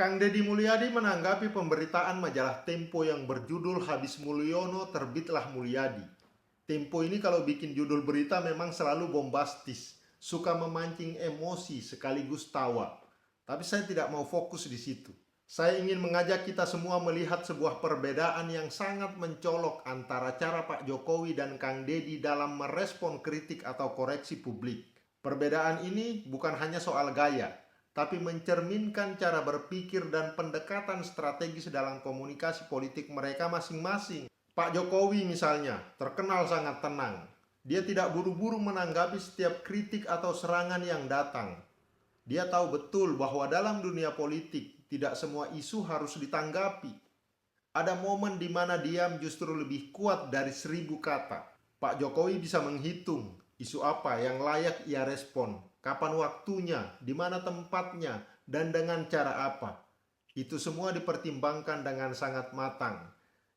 Kang Deddy Mulyadi menanggapi pemberitaan majalah Tempo yang berjudul "Habis Mulyono Terbitlah Mulyadi". Tempo ini kalau bikin judul berita memang selalu bombastis, suka memancing emosi sekaligus tawa. Tapi saya tidak mau fokus di situ. Saya ingin mengajak kita semua melihat sebuah perbedaan yang sangat mencolok antara cara Pak Jokowi dan Kang Deddy dalam merespon kritik atau koreksi publik. Perbedaan ini bukan hanya soal gaya, tapi mencerminkan cara berpikir dan pendekatan strategis dalam komunikasi politik mereka masing-masing. Pak Jokowi misalnya terkenal sangat tenang. Dia tidak buru-buru menanggapi setiap kritik atau serangan yang datang. Dia tahu betul bahwa dalam dunia politik tidak semua isu harus ditanggapi. Ada momen di mana diam justru lebih kuat dari 1000 kata. Pak Jokowi bisa menghitung isu apa yang layak ia respon, kapan waktunya, di mana tempatnya, dan dengan cara apa. Itu semua dipertimbangkan dengan sangat matang.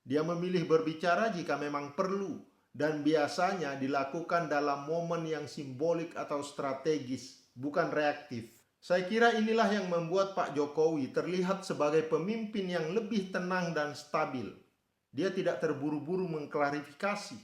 Dia memilih berbicara jika memang perlu, dan biasanya dilakukan dalam momen yang simbolik atau strategis, bukan reaktif. Saya kira inilah yang membuat Pak Jokowi terlihat sebagai pemimpin yang lebih tenang dan stabil. Dia tidak terburu-buru mengklarifikasi.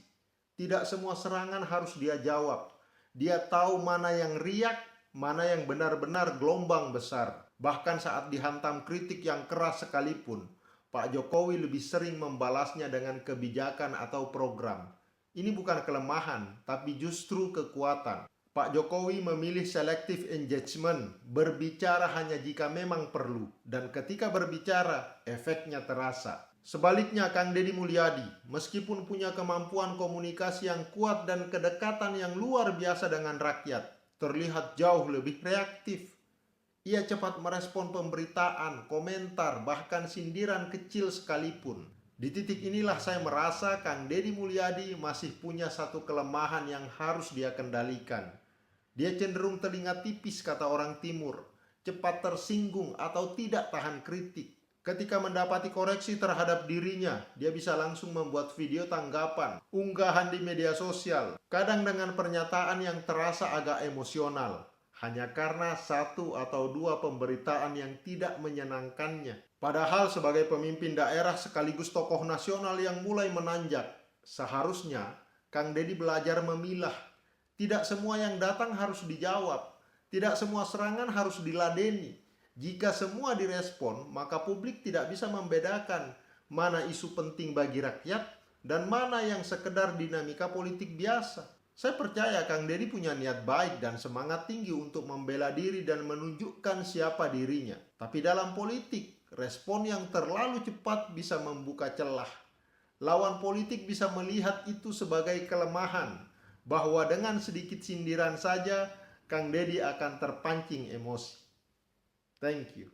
Tidak semua serangan harus dia jawab. Dia tahu mana yang riak, mana yang benar-benar gelombang besar. Bahkan saat dihantam kritik yang keras sekalipun, Pak Jokowi lebih sering membalasnya dengan kebijakan atau program. Ini bukan kelemahan, tapi justru kekuatan. Pak Jokowi memilih selective engagement, berbicara hanya jika memang perlu, dan ketika berbicara, efeknya terasa. Sebaliknya Kang Deddy Mulyadi, meskipun punya kemampuan komunikasi yang kuat dan kedekatan yang luar biasa dengan rakyat, terlihat jauh lebih reaktif. Ia cepat merespon pemberitaan, komentar, bahkan sindiran kecil sekalipun. Di titik inilah saya merasa Kang Deddy Mulyadi masih punya satu kelemahan yang harus dia kendalikan. Dia cenderung telinga tipis, kata orang timur, cepat tersinggung atau tidak tahan kritik. Ketika mendapati koreksi terhadap dirinya, dia bisa langsung membuat video tanggapan, unggahan di media sosial, kadang dengan pernyataan yang terasa agak emosional, hanya karena satu atau dua pemberitaan yang tidak menyenangkannya. Padahal sebagai pemimpin daerah sekaligus tokoh nasional yang mulai menanjak, seharusnya Kang Deddy belajar memilah. Tidak semua yang datang harus dijawab. Tidak semua serangan harus diladeni. Jika semua direspon, maka publik tidak bisa membedakan mana isu penting bagi rakyat dan mana yang sekedar dinamika politik biasa. Saya percaya Kang Deddy punya niat baik dan semangat tinggi untuk membela diri dan menunjukkan siapa dirinya. Tapi dalam politik, respon yang terlalu cepat bisa membuka celah. Lawan politik bisa melihat itu sebagai kelemahan, bahwa dengan sedikit sindiran saja Kang Deddy akan terpancing emosi. Thank you.